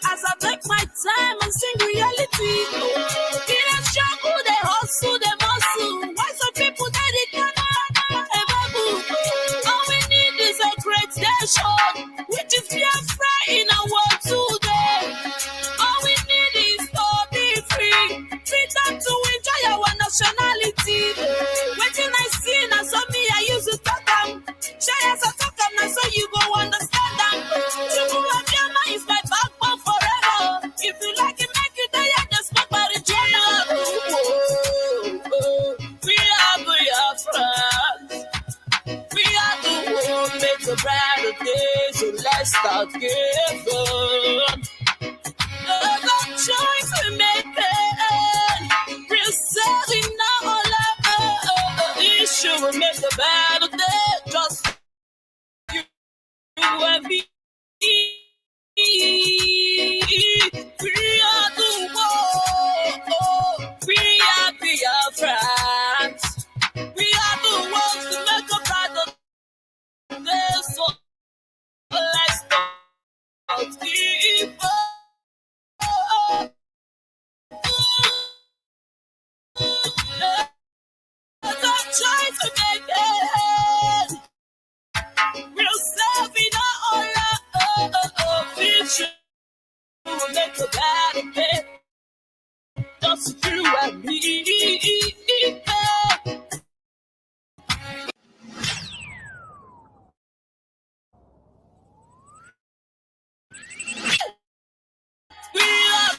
as I take my time and sing reality. In a struggle, they hustle, they muscle. Why some people they cannot ever move? All we need is a great nation, which is Biafra in our world today. All we need is to be free, freedom to enjoy our nationality. Waiting I see, now so me I use to talk them. Share as I talk them, now so you go understand them. Chukwu is my backbone forever. If you like it, make it there, just smoke by the journal. We are Biafra. We are the one make a brighter day, so let's start giving. No choice we make it. We're selling now all our issue. We make a better day, just you and me. We are the one. We are Biafrans. We are the ones to make a brighter day, so let's start giving. Try to make it. We'll serve in our future. We'll make a better day. Just you and me. We are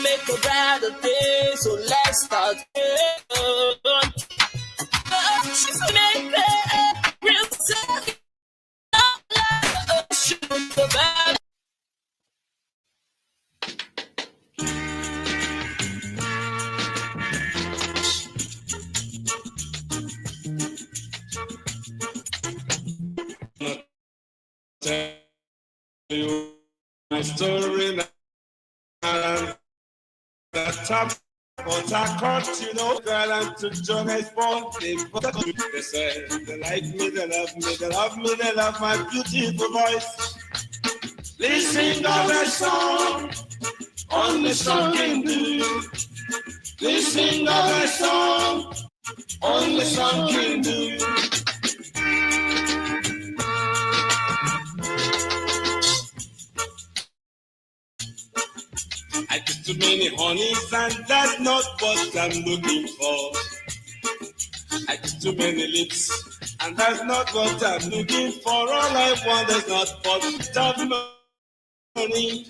make a brighter day, so let's start it. She's make it real sad. Shoot the bad. Tell you my story now. The top, but I caught you know, girl, and to Johnny's born. They say they like me, they love me, they love me, they love my beautiful voice. Please sing our song, only song can do. Please sing our song, only song can do. I took too many honeys and that's not what I'm looking for. I took too many lips and that's not what I'm looking for. All I want is not but of money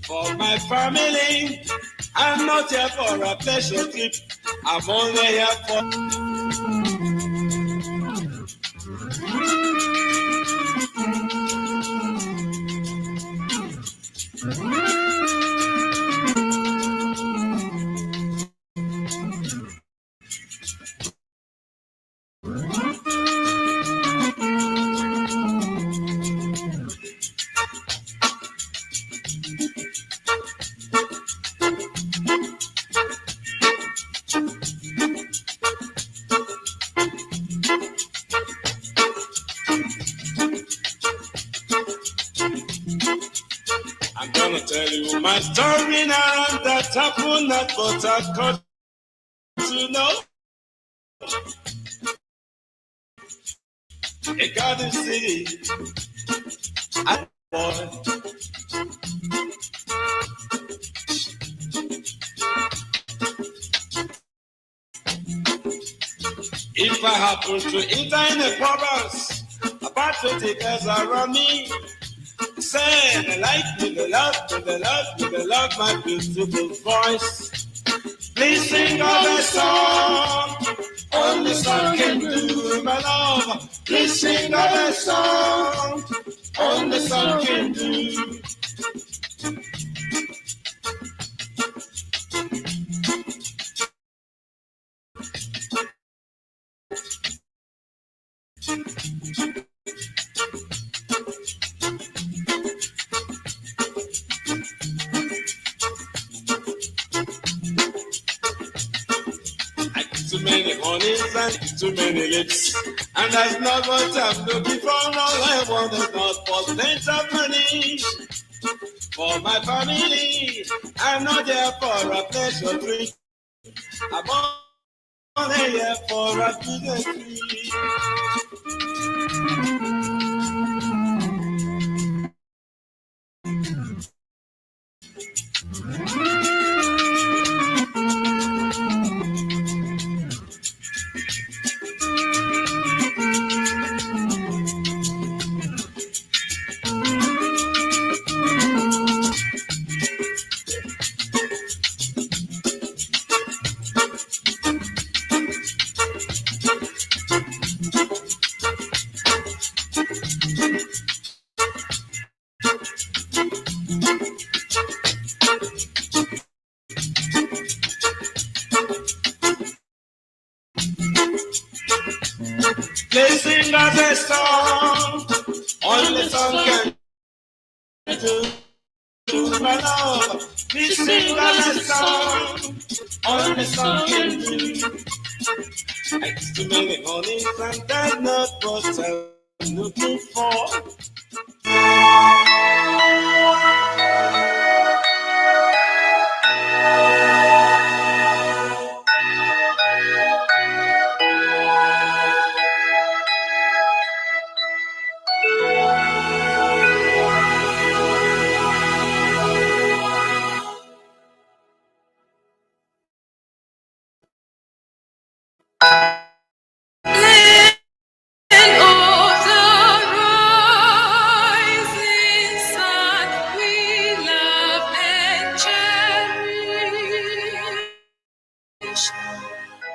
for my family. I'm not here for a pleasure trip. I'm only here for... Tell you my story now that happened not but I got to know. A garden city, I boy. If I happen to enter in a province, about 20 girls around me. Say they like me, they love me, they love me, they love my beautiful voice. Please sing all the song, only song can do, my love. Please sing all the song, only song can do. Too many monies and too many lips. And that's not what I'm looking for. All I want is not for plenty of money. For my family, I'm not there for a pleasure trip. I'm only here for a business trip. They sing as a song, only song can do my love. They sing as a song, only song can do. It's too many monies and that's not what I'm looking for.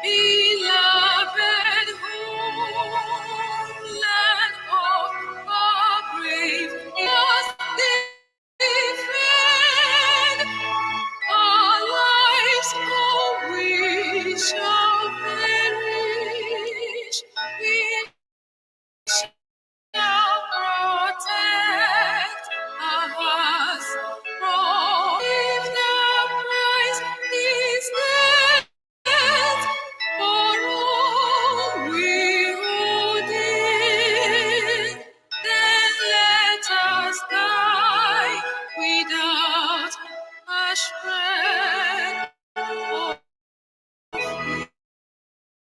Beloved homeland of our brave, just defend our lives, or we shall perish. We shall protect our hearts from if the price is death. For all we hold in, then let us die without a shred of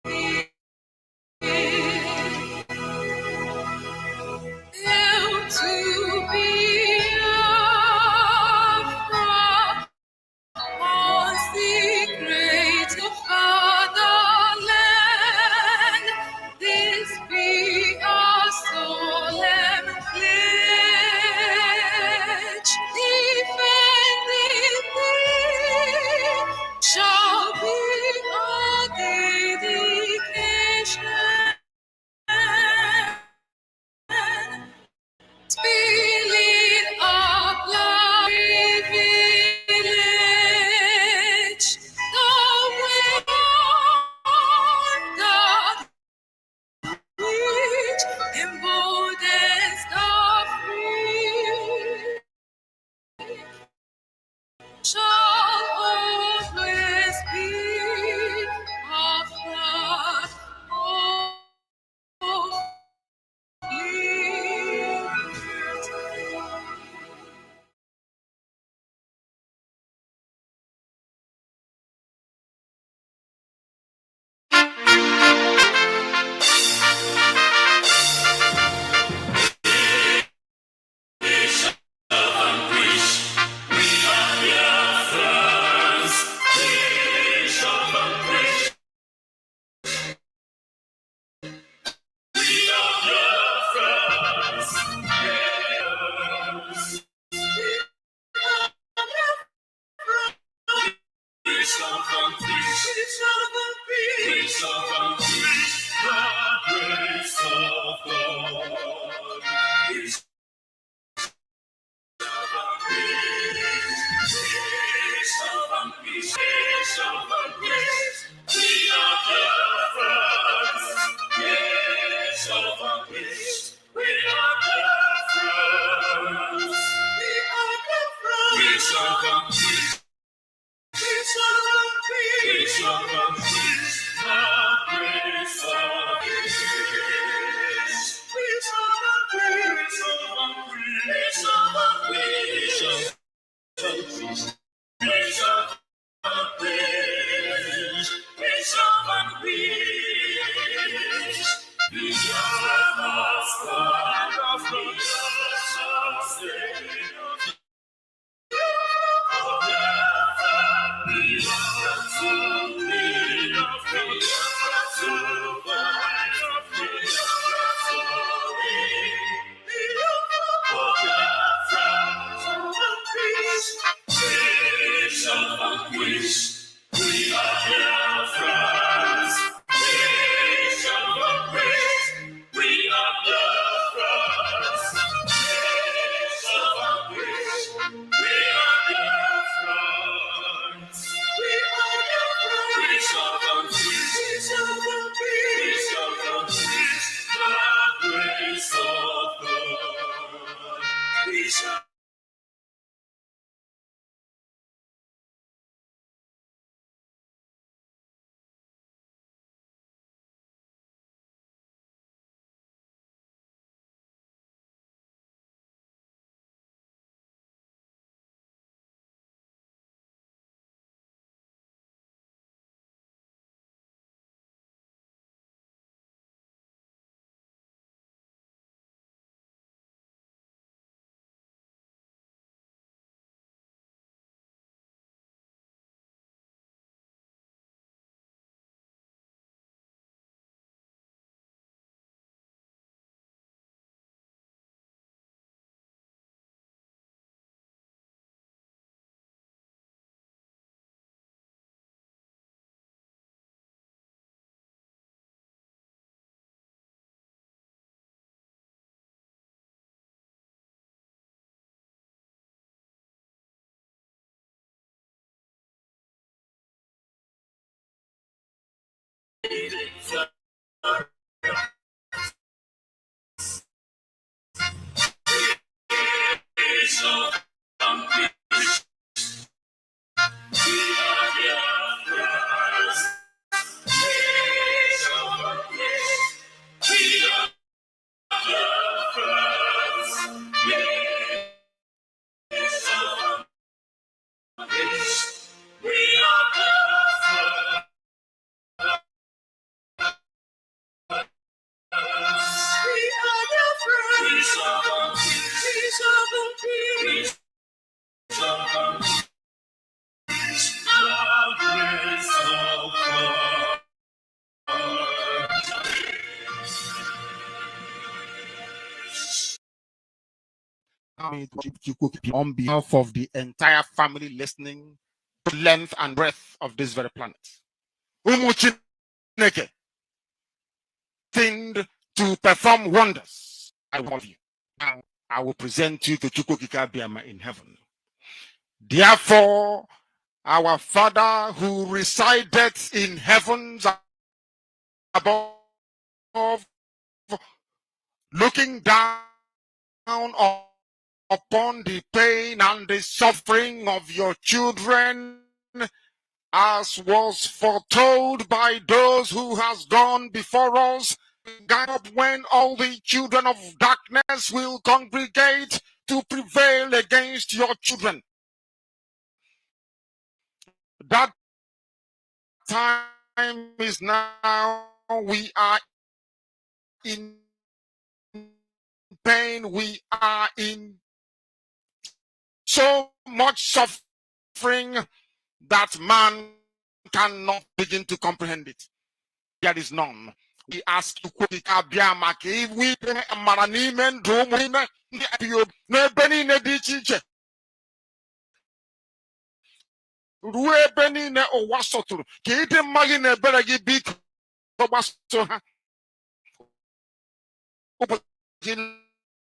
fear. Hail to Biafra, consecrate the fatherland. This be our solemn pledge. Defending thee shall be our dedication. Spilling our blood privilege, the way that which emboldens the free shall always be our flag of On behalf of the entire family listening to length and breadth of this very planet, destined to perform wonders. I love you. Now I will present you to Ikechukwu Biama in heaven. Therefore, our Father who resideth in heavens above, looking down upon the pain and the suffering of your children, as was foretold by those who has gone before us, when all the children of darkness will congregate to prevail against your children. That time is now. We are in pain. We are in so much suffering that man cannot begin to comprehend it. There is none. We ask you, if we maranime drumu IPOB nebeni nedichiche ruwe beni ne owasoturu kidi magi ne beragi bik obaso ha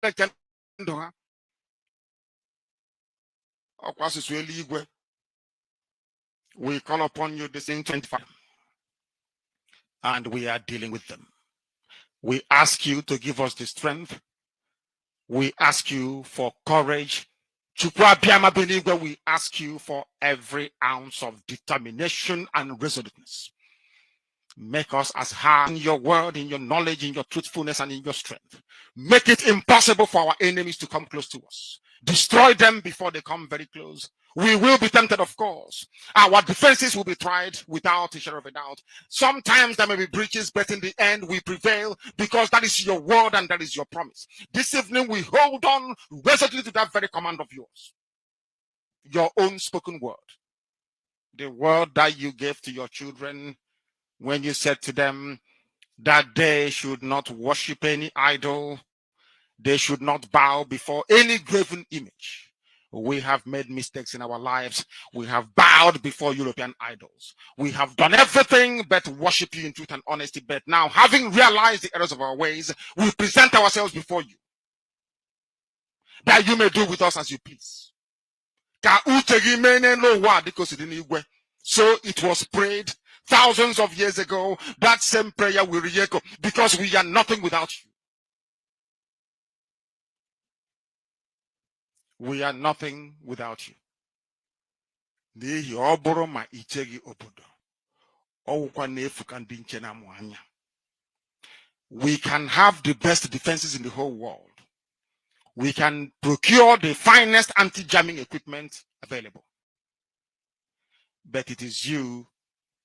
ukendo ha okwasisu eligwe. We call upon you this in 25, and we are dealing with them. We ask you to give us the strength. We ask you for courage. We ask you for every ounce of determination and resoluteness. Make us as hard in your word, in your knowledge, in your truthfulness, and in your strength. Make it impossible for our enemies to come close to us. Destroy them before they come very close. We will be tempted, of course. Our defenses will be tried without a shadow of a doubt. Sometimes there may be breaches, but in the end we prevail because that is your word and that is your promise. This evening we hold on resolutely to that very command of yours. Your own spoken word. The word that you gave to your children when you said to them that they should not worship any idol, they should not bow before any graven image. We have made mistakes in our lives. We have bowed before European idols. We have done everything but worship you in truth and honesty. But now, having realized the errors of our ways, we present ourselves before you, that you may do with us as you please. So it was prayed thousands of years ago. That same prayer will re-echo, because we are nothing without you. We are nothing without you. We can have the best defenses in the whole world. We can procure the finest anti-jamming equipment available. But it is you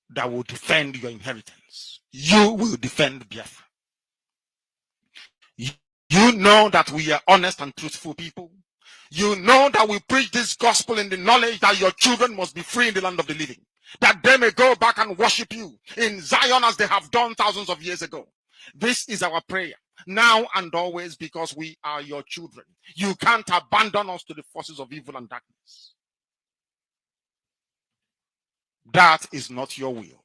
that will defend your inheritance. You will defend Biafra. You know that we are honest and truthful people. You know that we preach this gospel in the knowledge that your children must be free in the land of the living, that they may go back and worship you in Zion as they have done thousands of years ago. This is our prayer now and always, because we are your children. You can't abandon us to the forces of evil and darkness. That is not your will,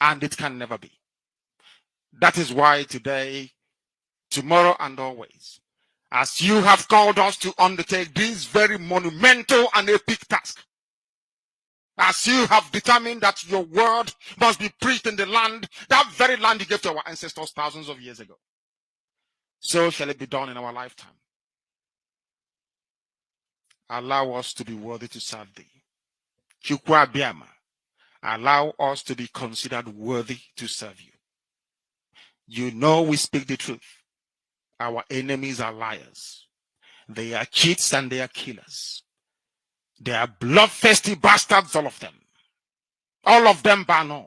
and it can never be. That is why today, tomorrow, and always, as you have called us to undertake this very monumental and epic task, As you have determined that your word must be preached in the land, that very land you gave to our ancestors thousands of years ago, so shall it be done in our lifetime. Allow us to be worthy to serve thee. Chukwu Abiama, allow us to be considered worthy to serve you. You know we speak the truth. Our enemies are liars. They are cheats and they are killers. They are bloodthirsty bastards, all of them. All of them bar none.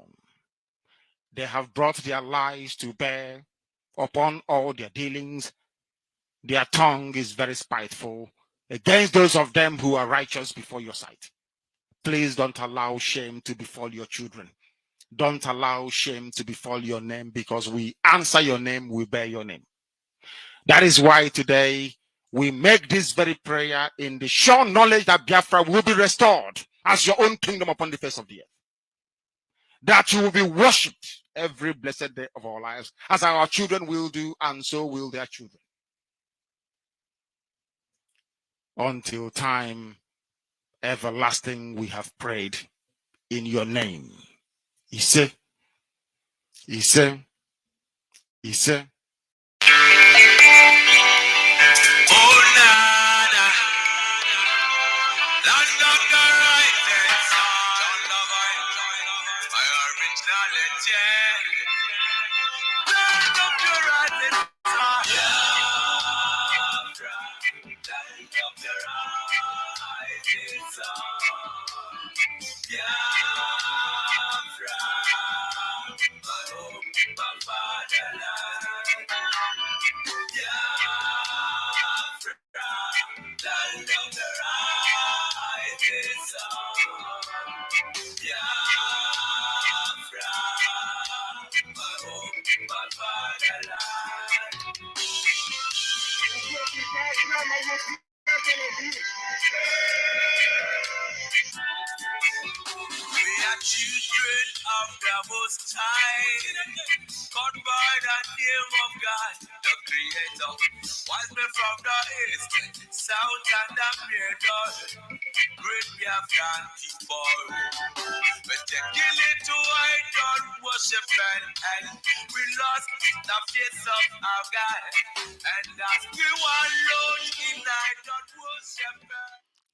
They have brought their lies to bear upon all their dealings. Their tongue is very spiteful against those of them who are righteous before your sight. Please don't allow shame to befall your children. Don't allow shame to befall your name, because we answer your name, we bear your name. That is why today we make this very prayer in the sure knowledge that Biafra will be restored as your own kingdom upon the face of the earth. That you will be worshipped every blessed day of our lives, as our children will do, and so will their children. Until time everlasting, we have prayed in your name. Ise, Ise, Ise. Oh, nada. That's not the right answer. John Love, my originality. Turn up your right answer. Biafra, light up your eyes, it's on. Biafra, my home, my fatherland. Biafra, light up your eyes, it's on. Biafra, my home, my fatherland. We are children of the Most High, called by the name of God, the Creator. Wise men from the east, south, and the middle, great Biafran people. But they kill it to idol worship and we lost the face of our God, and that we were alone in idol worship.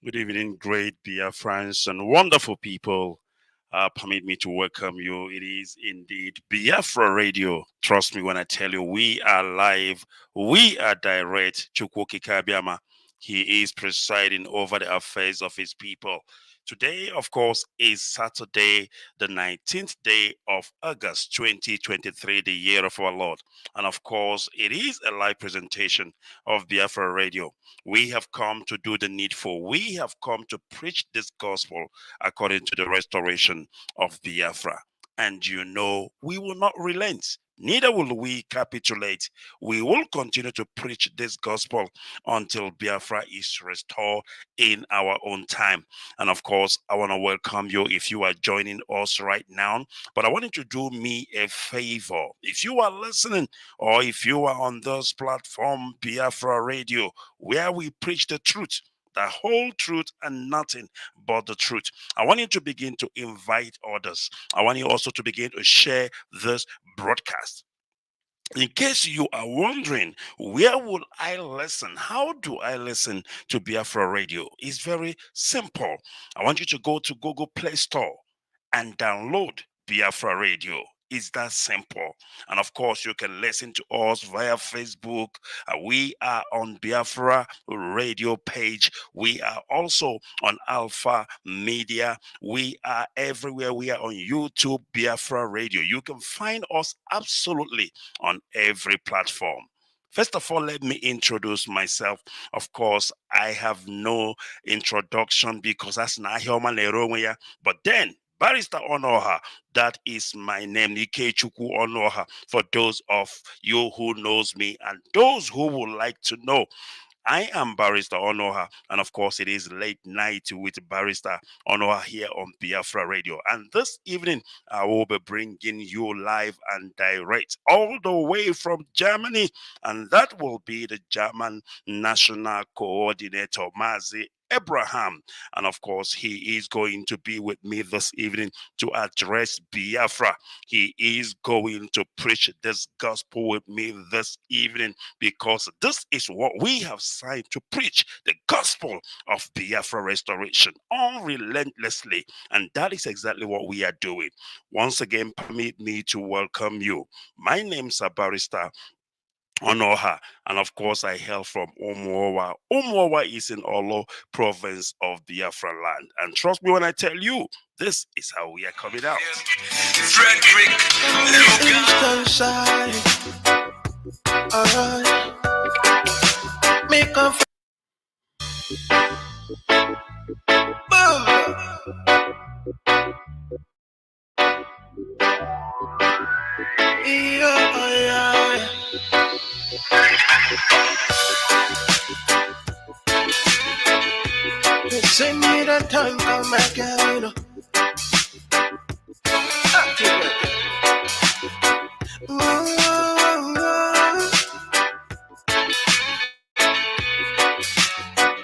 Good evening, great Biafrans and wonderful people. Permit me to welcome you. It is indeed Biafra Radio. Trust me when I tell you, we are live, we are direct. Chukwu Kabiama, he is presiding over the affairs of his people. Today, of course, is Saturday, the 19th day of August 2023, the year of our Lord. And of course, it is a live presentation of Biafra Radio. We have come to do the needful. We have come to preach this gospel according to the restoration of Biafra. And you know, we will not relent. Neither will we capitulate. We will continue to preach this gospel until Biafra is restored in our own time. And of course, I want to welcome you if you are joining us right now. But I want you to do me a favor. If you are listening or if you are on this platform, Biafra Radio, where we preach the truth, the whole truth and nothing but the truth, I want you to begin to invite others. I want you also to begin to share this broadcast. In case you are wondering, where will I listen? How do I listen to Biafra Radio? It's very simple. I want you to go to Google Play Store and download Biafra Radio. It's that simple. And of course, you can listen to us via Facebook. We are on Biafra Radio page. We are also on Alpha Media. We are everywhere. We are on YouTube, Biafra Radio. You can find us absolutely on every platform. First of all, let me introduce myself. Of course, I have no introduction because that's not human. But then, Barrister Onuoha, that is my name, Ikechukwu Onuoha, for those of you who knows me and those who would like to know. I am Barrister Onuoha, and of course, it is late night with Barrister Onuoha here on Biafra Radio. And this evening, I will be bringing you live and direct all the way from Germany, and that will be the German National Coordinator, Mazi Abraham. And of course, he is going to be with me this evening to address Biafra. He is going to preach this gospel with me this evening because this is what we have signed to preach, the gospel of Biafra restoration unrelentlessly. And that is exactly what we are doing. Once again, permit me to welcome you. My name's Barrister Onuoha, and of course, I hail from Onuoha. Onuoha is in Olo province of Biafra land. And trust me when I tell you, this is how we are coming out. Frederick, alright, make a yeah. Send me the time, come again.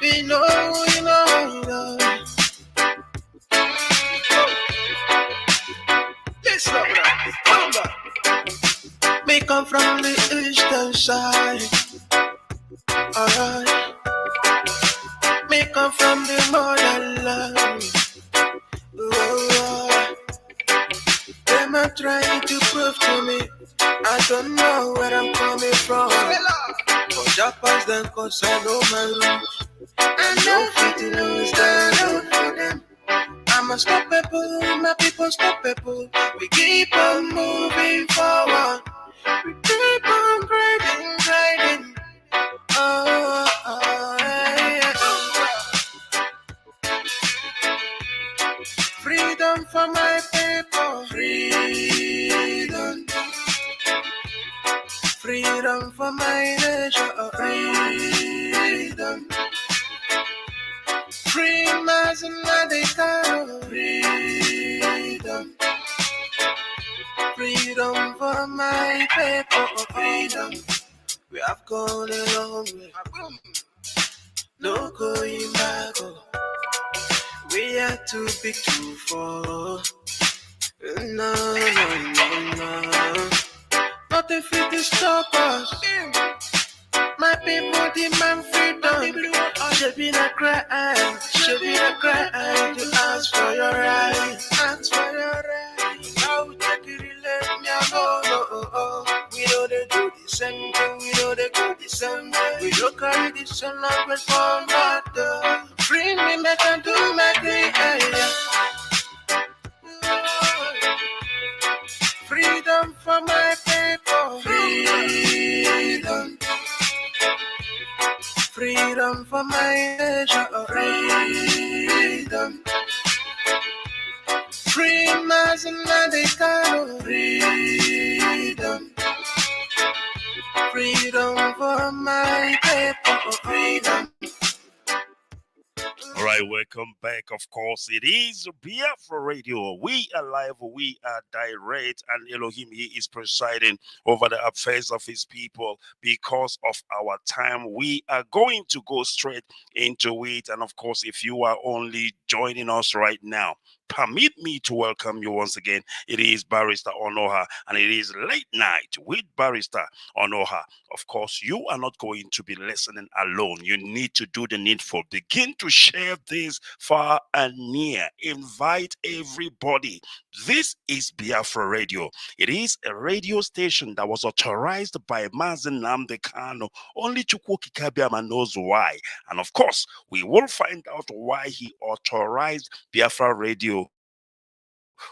We know. Listen up, come back. We come from the eastern side. Alright. We come from the motherland. Them are trying to prove to me I don't know where I'm coming from. But Japan's them cause I know my roots. I know fit to lose the road for them. I'm unstoppable, my people unstoppable. We keep on moving forward. We keep on grinding. Yeah. Freedom for my people. Freedom for my nation. Freedom. Free minds and radical. Freedom. Freedom for my people. Freedom. We have gone a long way. No going back. We are too big to fall. No. Nothing fit to stop us. My people demand freedom. Should be a crime to ask for your right. Now take it, let me go. We know they do the same thing. We know they go the same way. We don't carry the same language from that. Free me, make and do my thing. Freedom for my people. Freedom for my nation. Freedom. Free minds and radical. Freedom. Freedom for my people. Freedom. All right, welcome back. Of course, it is Biafra Radio. We are live, we are direct, and Elohim, he is presiding over the affairs of his people. Because of our time, we are going to go straight into it. And of course, if you are only joining us right now, permit me to welcome you once again. It is Barrister Onuoha, and it is late night with Barrister Onuoha. Of course, you are not going to be listening alone. You need to do the needful. Begin to share this far and near. Invite everybody. This is Biafra Radio. It is a radio station that was authorized by Mazen Nnamdi Kanu. Only Chukwu Kikabiama knows why. And of course, we will find out why he authorized Biafra Radio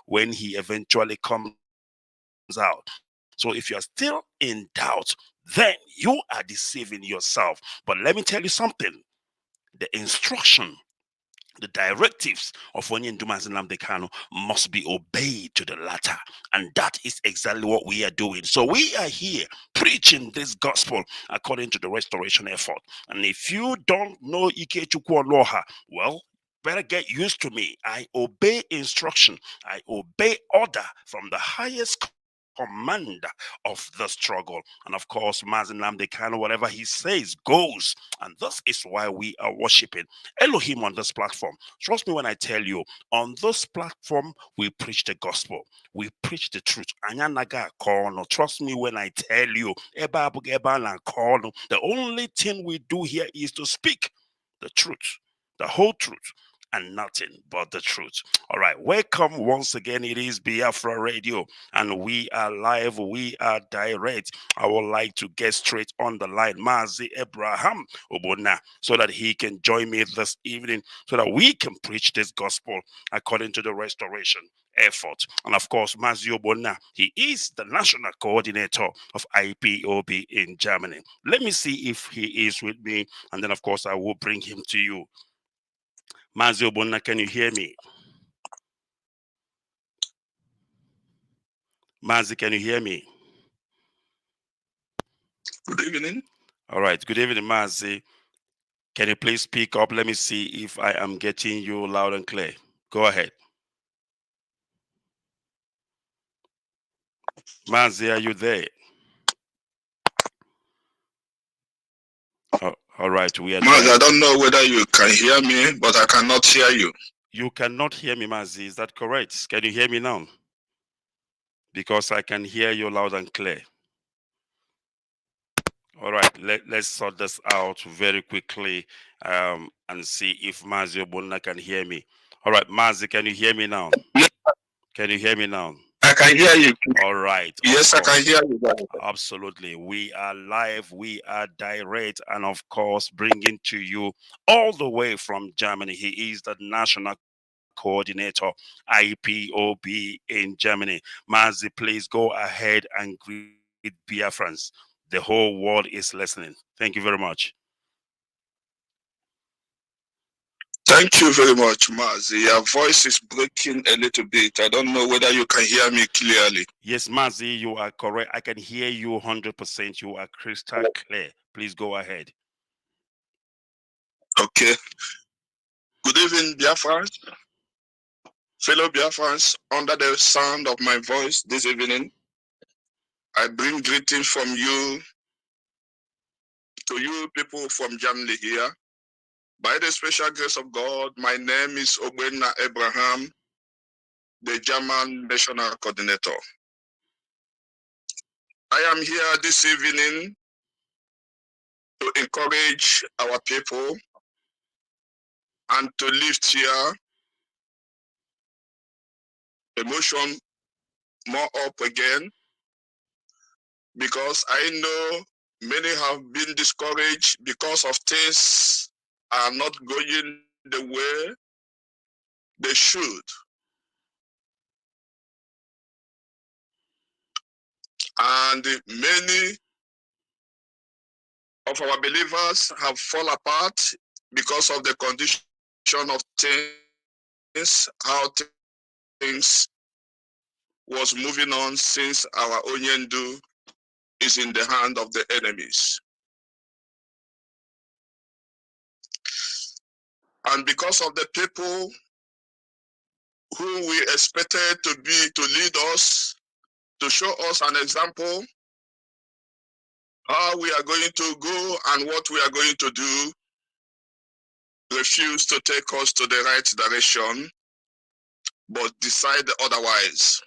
when he eventually comes out. So if you are still in doubt, then you are deceiving yourself. But let me tell you something. The instruction, the directives of Onye Ndumazi Nnamdi Kanu must be obeyed to the latter. And that is exactly what we are doing. So we are here preaching this gospel according to the restoration effort. And if you don't know Ikechukwu Onuoha, well, better get used to me. I obey instruction. I obey order from the highest commander of the struggle. And of course, Mazi Nnamdi Kanu, whatever he says goes. And this is why we are worshiping Elohim on this platform. Trust me when I tell you, on this platform, we preach the gospel. We preach the truth. Trust me when I tell you, the only thing we do here is to speak the truth, the whole truth, and nothing but the truth. All right, welcome once again. It is Biafra Radio, and we are live, we are direct. I would like to get straight on the line, Mazi Abraham Ogbonna, so that he can join me this evening, so that we can preach this gospel according to the restoration effort. And of course, Mazi Ogbonna, he is the national coordinator of IPOB in Germany. Let me see if he is with me, and then of course I will bring him to you. Mazi Ogbonna, can you hear me? Mazi, can you hear me? Good evening. All right. Good evening, Mazi. Can you please speak up? Let me see if I am getting you loud and clear. Go ahead. Mazi, are you there? Oh, all right. We are. Mazi, I don't know whether you can hear me, but I cannot hear you. You cannot hear me, Mazi. Is that correct? Can you hear me now? Because I can hear you loud and clear. All right, let's sort this out very quickly and see if Mazi Ogbonna can hear me. All right, Mazi, can you hear me now? Can you hear me now? I can hear you. All right. Yes, I can hear you. Absolutely. We are live, we are direct, and of course, bringing to you all the way from Germany. He is the national coordinator, IPOB in Germany. Mazi, please go ahead and greet Biafrans. The whole world is listening. Thank you very much. Thank you very much, Mazi. Your voice is breaking a little bit. I don't know whether you can hear me clearly. Yes, Mazi, you are correct. I can hear you 100%. You are crystal clear. Please go ahead. Okay. Good evening, Biafrans. Fellow Biafrans, under the sound of my voice this evening, I bring greetings from you to you people from Germany here. By the special grace of God, my name is Ogbonna Abraham, the German National Coordinator. I am here this evening to encourage our people and to lift here emotion more up again, because I know many have been discouraged because of things are not going the way they should. And many of our believers have fallen apart because of the condition of things, how things was moving on since our Onyendu is in the hand of the enemies. And because of the people who we expected to lead us, to show us an example, how we are going to go and what we are going to do, refuse to take us to the right direction, but decide otherwise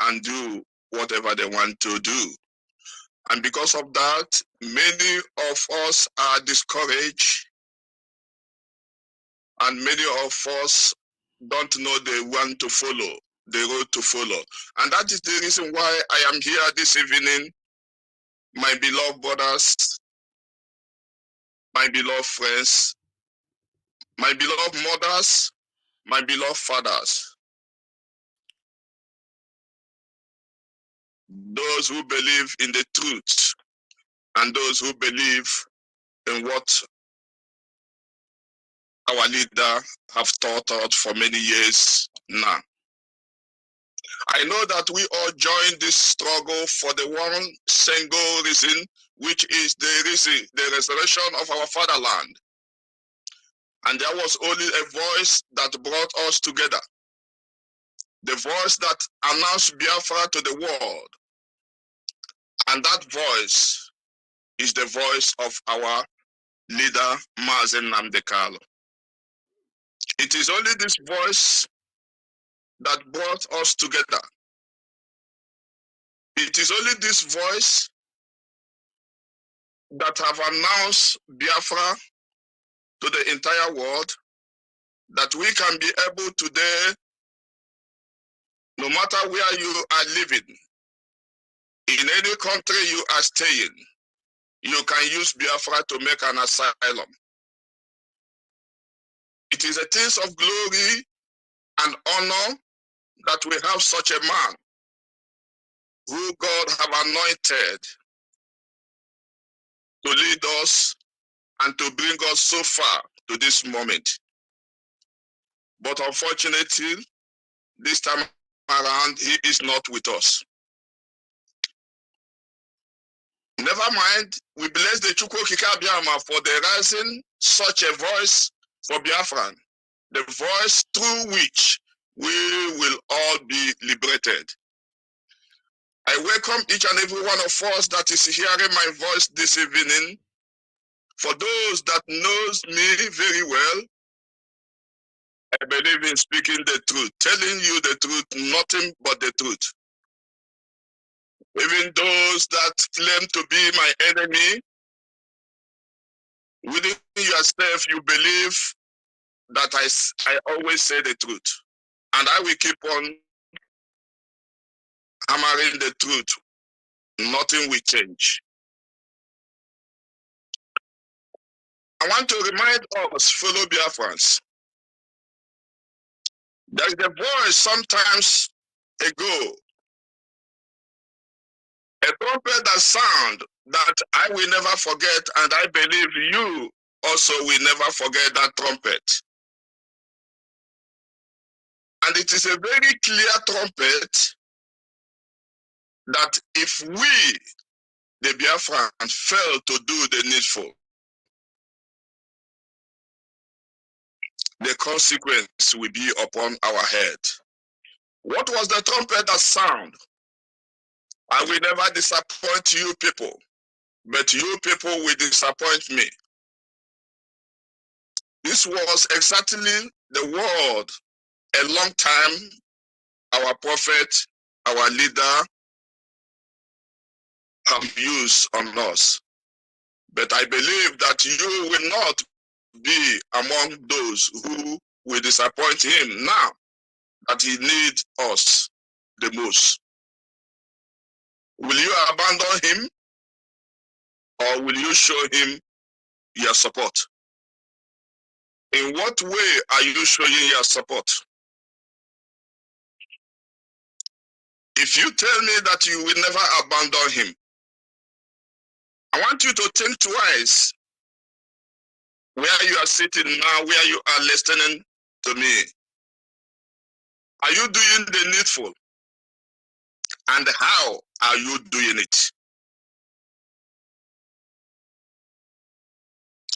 and do whatever they want to do. And because of that, many of us are discouraged, and many of us don't know the one to follow, the road to follow. And that is the reason why I am here this evening, my beloved brothers, my beloved friends, my beloved mothers, my beloved fathers, those who believe in the truth and those who believe in what our leader have taught us for many years now. I know that we all join this struggle for the one single reason, which is the restoration of our fatherland. And there was only a voice that brought us together. the voice that announced Biafra to the world. And that voice is the voice of our leader, Mazen Namdekalo. It is only this voice that brought us together. It is only this voice that have announced Biafra to the entire world, that we can be able today, no matter where you are living, in any country you are staying, you can use Biafra to make an asylum. It is a thing of glory and honor that we have such a man who God have anointed to lead us and to bring us so far to this moment. But unfortunately, this time around, he is not with us. Never mind, we bless the Chukwu Kikabiama for the rising such a voice for Biafran, the voice through which we will all be liberated. I welcome each and every one of us that is hearing my voice this evening. For those that knows me very well, I believe in speaking the truth, telling you the truth, nothing but the truth. Even those that claim to be my enemy, within yourself you believe that I always say the truth. And I will keep on hammering the truth. Nothing will change. I want to remind us, fellow Biafrans, there is a voice sometimes ago, a trumpet that sound that I will never forget, and I believe you also will never forget that trumpet. And it is a very clear trumpet that if we, the Biafrans, fail to do the needful, the consequence will be upon our head. What was the trumpet that sound? I will never disappoint you people, but you people will disappoint me. This was exactly the word a long time our prophet, our leader have used on us. But I believe that you will not be among those who will disappoint him now that he needs us the most. Will you abandon him, or will you show him your support? In what way are you showing your support? If you tell me that you will never abandon him, I want you to think twice where you are sitting now, where you are listening to me. Are you doing the needful? And how are you doing it?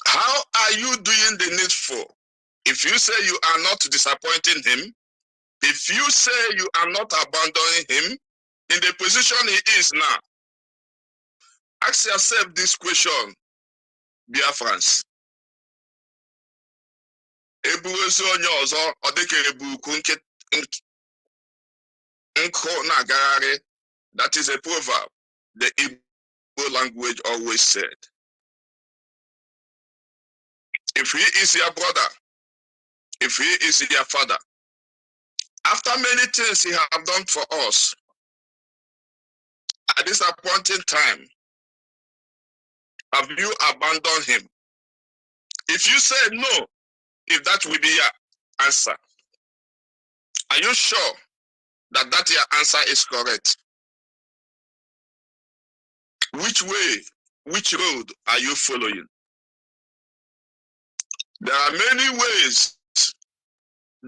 How are you doing the needful? If you say you are not disappointing him, if you say you are not abandoning him in the position he is now, ask yourself this question, Biafrans. Ebu ezi onye ọzọ ọ dịka ebu uku nkụ na-agagharị. That is a proverb the Igbo language always said. If he is your brother, if he is your father, after many things he have done for us, at this appointed time, have you abandoned him? If you say no, if that will be your answer, are you sure that your answer is correct? Which way, which road are you following? There are many ways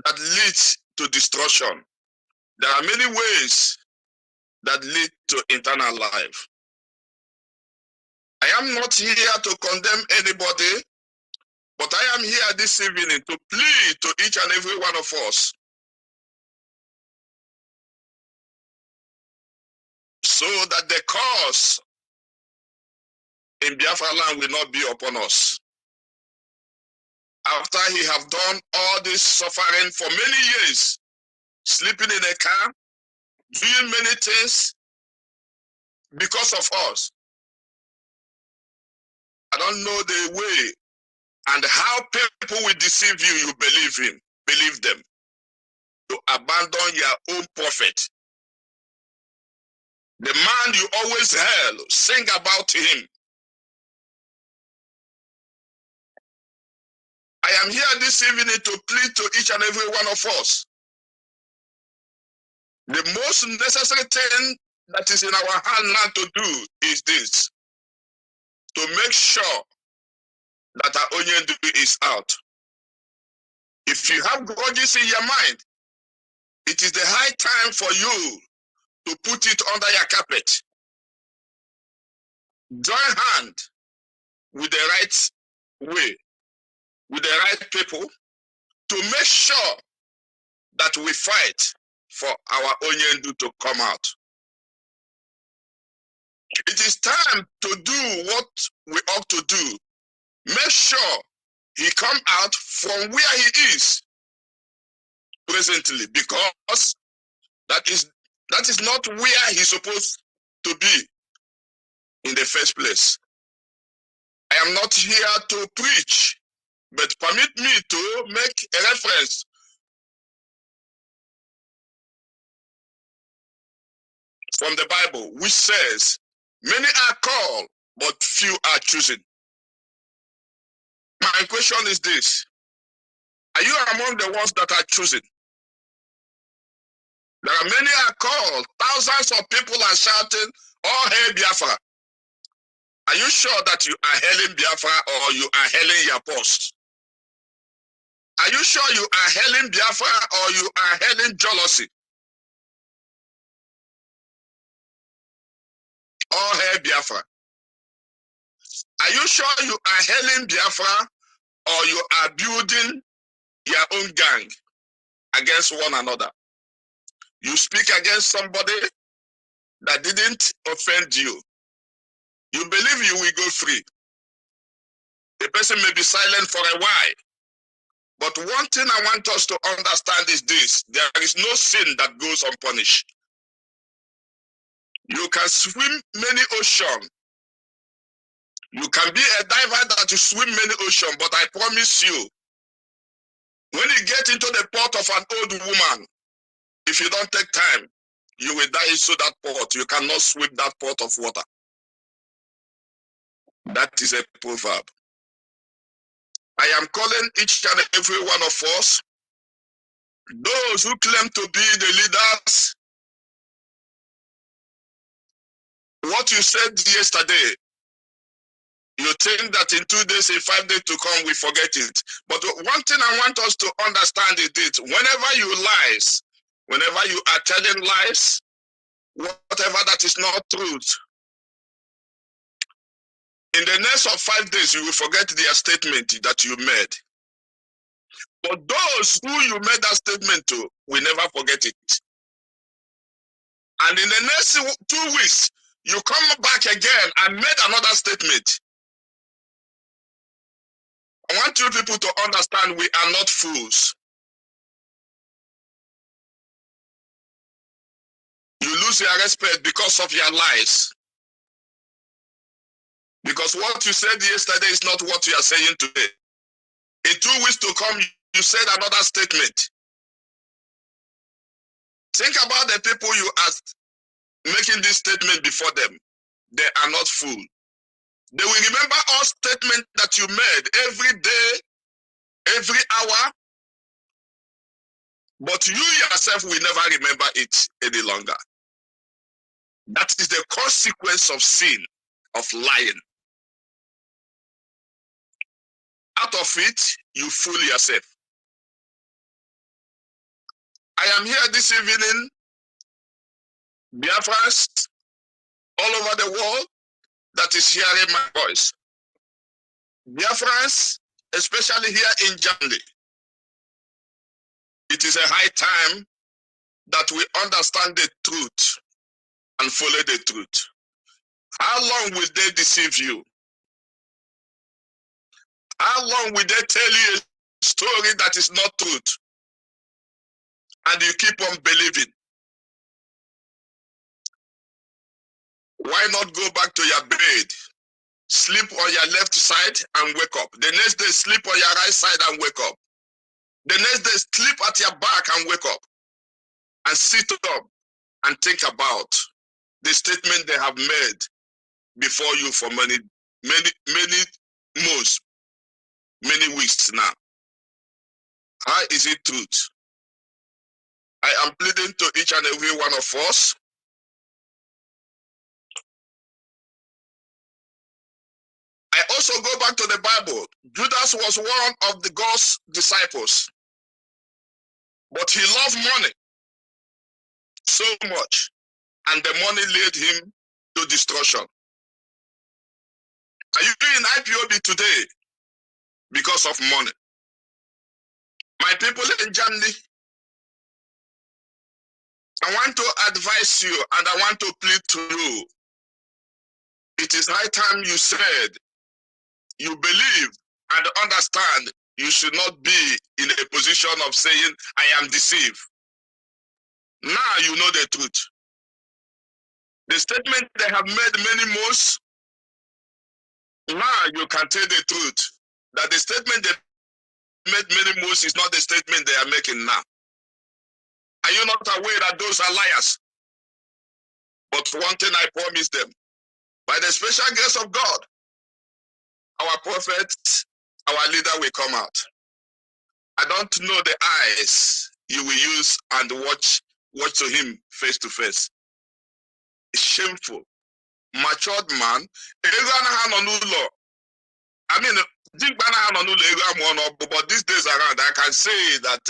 that lead to destruction. There are many ways that lead to eternal life. I am not here to condemn anybody, but I am here this evening to plead to each and every one of us so that the curse in Biafra land will not be upon us. After he have done all this suffering for many years, sleeping in a car, doing many things because of us. I don't know the way and how people will deceive you, you believe them. To abandon your own prophet. The man you always heard, sing about him. I am here this evening to plead to each and every one of us. The most necessary thing that is in our hand now to do is this. To make sure that our onion is out. If you have grudges in your mind, it is the high time for you to put it under your carpet. Join hand with the right way, with the right people, to make sure that we fight for our Onyendu to come out. It is time to do what we ought to do. Make sure he come out from where he is presently, because that is not where he's supposed to be in the first place. I am not here to preach, but permit me to make a reference from the Bible, which says, many are called, but few are chosen. My question is this: are you among the ones that are chosen? There are many are called, thousands of people are shouting, "All hail Biafra." Are you sure that you are hailing Biafra or you are hailing your post? Are you sure you are hailing Biafra or you are hailing jealousy? All hail Biafra. Are you sure you are hailing Biafra or you are building your own gang against one another? You speak against somebody that didn't offend you. You believe you will go free. The person may be silent for a while. But one thing I want us to understand is this: there is no sin that goes unpunished. You can swim many oceans. You can be a diver that you swim many oceans, but I promise you, when you get into the port of an old woman, if you don't take time, you will die into that port. You cannot swim that port of water. That is a proverb. I am calling each and every one of us, those who claim to be the leaders. What you said yesterday, you think that in 2 days, in 5 days to come, we forget it. But one thing I want us to understand is this: whenever you lies, whenever you are telling lies, whatever that is not truth, in the next of 5 days, you will forget their statement that you made. But those who you made that statement to will never forget it. And in the next 2 weeks, you come back again and made another statement. I want you people to understand we are not fools. You lose your respect because of your lies. Because what you said yesterday is not what you are saying today. In 2 weeks to come, you said another statement. Think about the people you asked making this statement before them. They are not fools. They will remember all statements that you made every day, every hour, but you yourself will never remember it any longer. That is the consequence of sin, of lying. Out of it, you fool yourself. I am here this evening, Biafrans all over the world that is hearing my voice. Biafrans, especially here in Germany, it is a high time that we understand the truth. and follow the truth. How long will they deceive you? How long will they tell you a story that is not truth? And you keep on believing? Why not go back to your bed, sleep on your left side and wake up? The next day, sleep on your right side and wake up. The next day, sleep at your back and wake up. And sit up and think about the statement they have made before you for many months, many weeks now. How is it truth? I am pleading to each and every one of us. I also go back to the Bible. Judas was one of the God's disciples, but he loved money so much, and the money led him to destruction. Are you in IPOB today because of money? My people in Germany, I want to advise you and I want to plead to you. It is high time you said you believe and understand you should not be in a position of saying, I am deceived. Now you know the truth. The statement they have made many months, now you can tell the truth. That the statement they made many months is not the statement they are making now. Are you not aware that those are liars? But one thing I promise them, by the special grace of God, our prophet, our leader will come out. I don't know the eyes you will use and watch to him face to face. Shameful. Matured man. I mean, but these days around, I can say that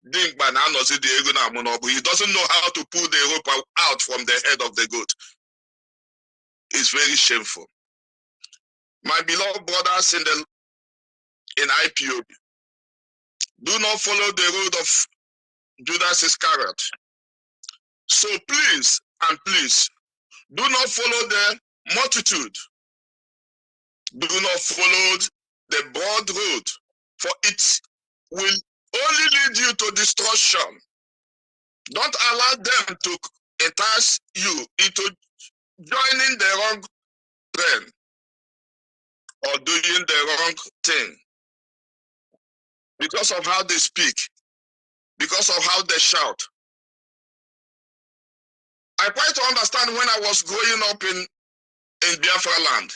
he doesn't know how to pull the rope out from the head of the goat. It's very shameful. My beloved brothers in IPOB, do not follow the road of Judas Iscariot. So please and please, do not follow the multitude. Do not follow the broad road, for it will only lead you to destruction. Don't allow them to entice you into joining the wrong train or doing the wrong thing because of how they speak, because of how they shout. I quite understand when I was growing up in Biafra land.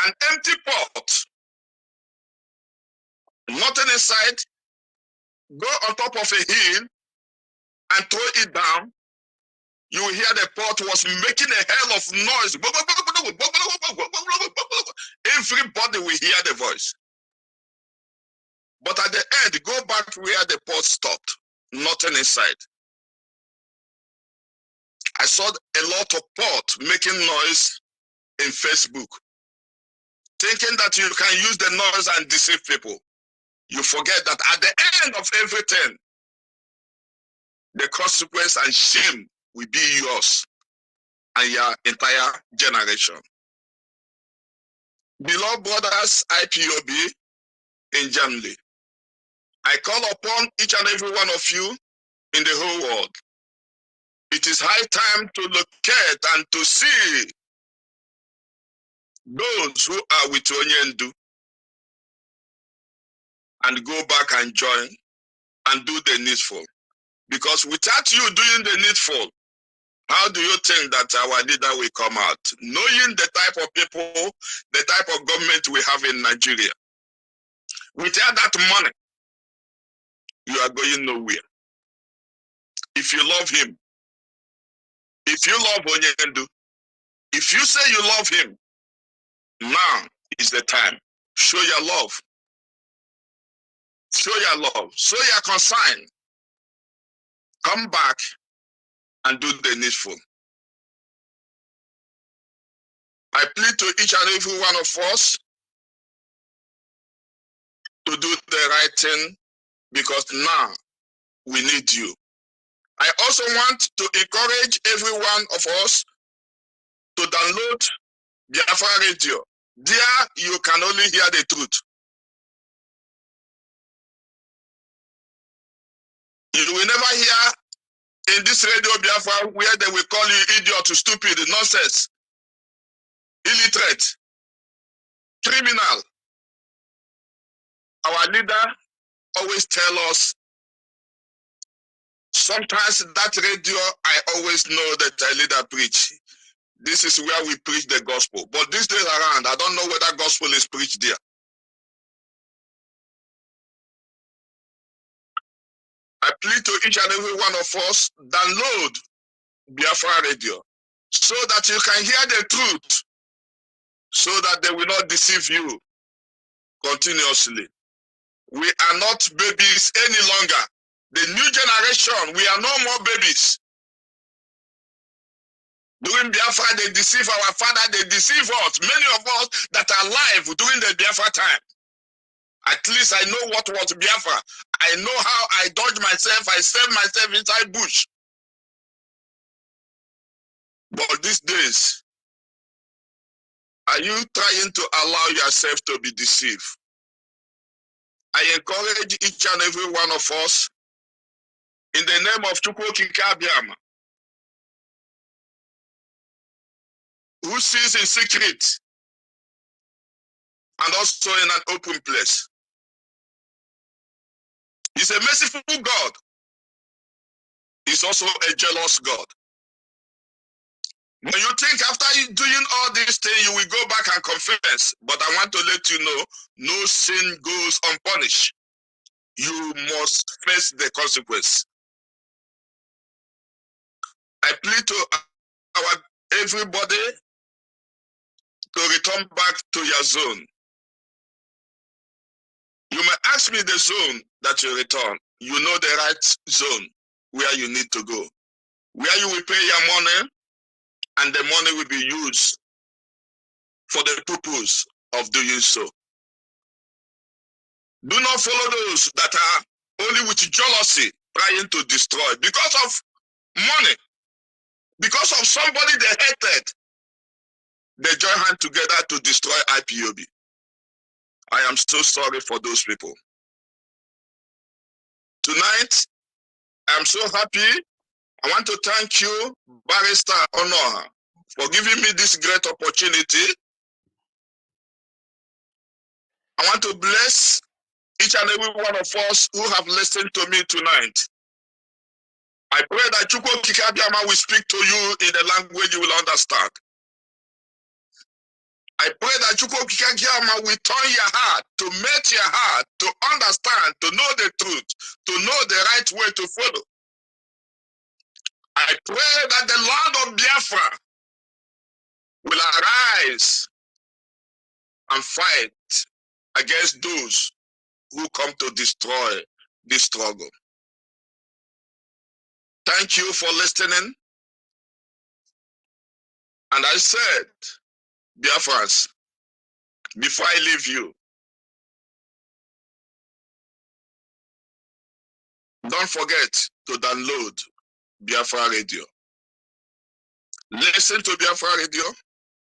An empty pot, nothing inside, go on top of a hill and throw it down, you will hear the pot was making a hell of noise. Everybody will hear the voice. But at the end, go back where the pot stopped. Nothing inside. I saw a lot of pot making noise in Facebook, thinking that you can use the noise and deceive people. You forget that at the end of everything, the consequence and shame will be yours and your entire generation. Beloved brothers, IPOB in Germany, I call upon each and every one of you in the whole world. It is high time to locate and to see those who are with Onyendu and go back and join and do the needful. Because without you doing the needful, how do you think that our leader will come out? Knowing the type of people, the type of government we have in Nigeria. Without that money, you are going nowhere. If you love him, if you love Onyendu, if you say you love him, now is the time. Show your love. Show your love. Show your concern. Come back and do the needful. I plead to each and every one of us to do the right thing, because now we need you. I also want to encourage every one of us to download Biafra Radio. There you can only hear the truth. You will never hear in this Radio Biafra where they will call you idiot, stupid, nonsense, illiterate, criminal. Our leader always tell us, sometimes that radio, I always know that a leader preach. This is where we preach the gospel. But these days around, I don't know whether gospel is preached there. I plead to each and every one of us, download Biafra Radio so that you can hear the truth, so that they will not deceive you continuously. We are not babies any longer. The new generation, we are no more babies. During Biafra, they deceive our father, they deceive us. Many of us that are alive during the Biafra time. At least I know what was Biafra. I know how I dodge myself, I save myself inside bush. But these days, are you trying to allow yourself to be deceived? I encourage each and every one of us, in the name of Chukwu Kikabiama, who sees in secret and also in an open place. He's a merciful God. He's also a jealous God. When you think after doing all these things, you will go back and confess. But I want to let you know, no sin goes unpunished. You must face the consequence. I plead to everybody to return back to your zone. You may ask me the zone that you return. You know the right zone where you need to go. Where you will pay your money, and the money will be used for the purpose of doing so. Do not follow those that are only with jealousy trying to destroy because of money, because of somebody they hated. They join hands together to destroy IPOB. I am so sorry for those people. Tonight, I'm so happy. I want to thank you, Barrister Onuoha, for giving me this great opportunity. I want to bless each and every one of us who have listened to me tonight. I pray that Chukwu Kikabiama will speak to you in the language you will understand. I pray that Chukwu Kikabiama will turn your heart, to melt your heart, to understand, to know the truth, to know the right way to follow. I pray that the Lord of Biafra will arise and fight against those who come to destroy this struggle. Thank you for listening. And I said, Biafrans, before I leave you, don't forget to download Biafra Radio. Listen to Biafra Radio.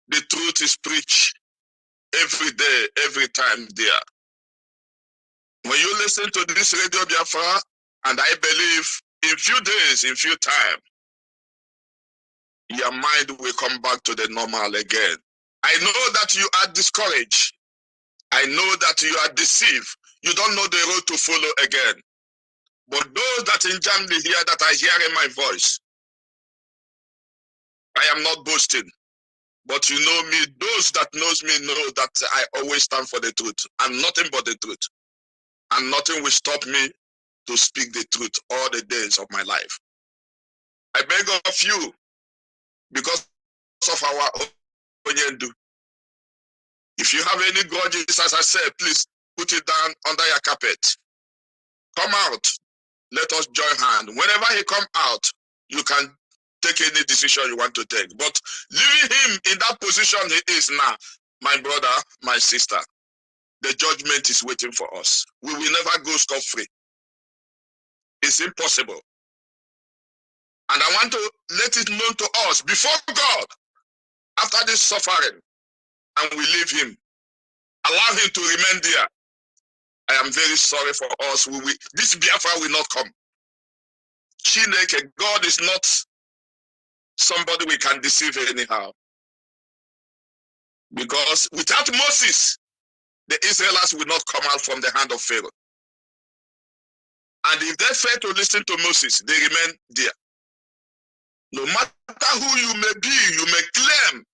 The truth is preached every day, every time there. When you listen to this Radio Biafra, and I believe in few days, in few time, your mind will come back to the normal again. I know that you are discouraged. I know that you are deceived. You don't know the road to follow again. But those that in Germany here that are hearing my voice, I am not boasting. But you know me, those that knows me know that I always stand for the truth. I'm nothing but the truth. And nothing will stop me to speak the truth all the days of my life. I beg of you, because of our Onyendu, if you have any grudges, as I said, please put it down under your carpet. Come out. Let us join hands. Whenever he come out, you can take any decision you want to take. But leaving him in that position he is now, my brother, my sister, the judgment is waiting for us. We will never go scot-free. It's impossible. And I want to let it known to us before God, after this suffering, and we leave him, allow him to remain there. I am very sorry for us. This Biafra will not come. Chineke, God is not somebody we can deceive anyhow. Because without Moses, the Israelites will not come out from the hand of Pharaoh. And if they fail to listen to Moses, they remain there. No matter who you may be, you may claim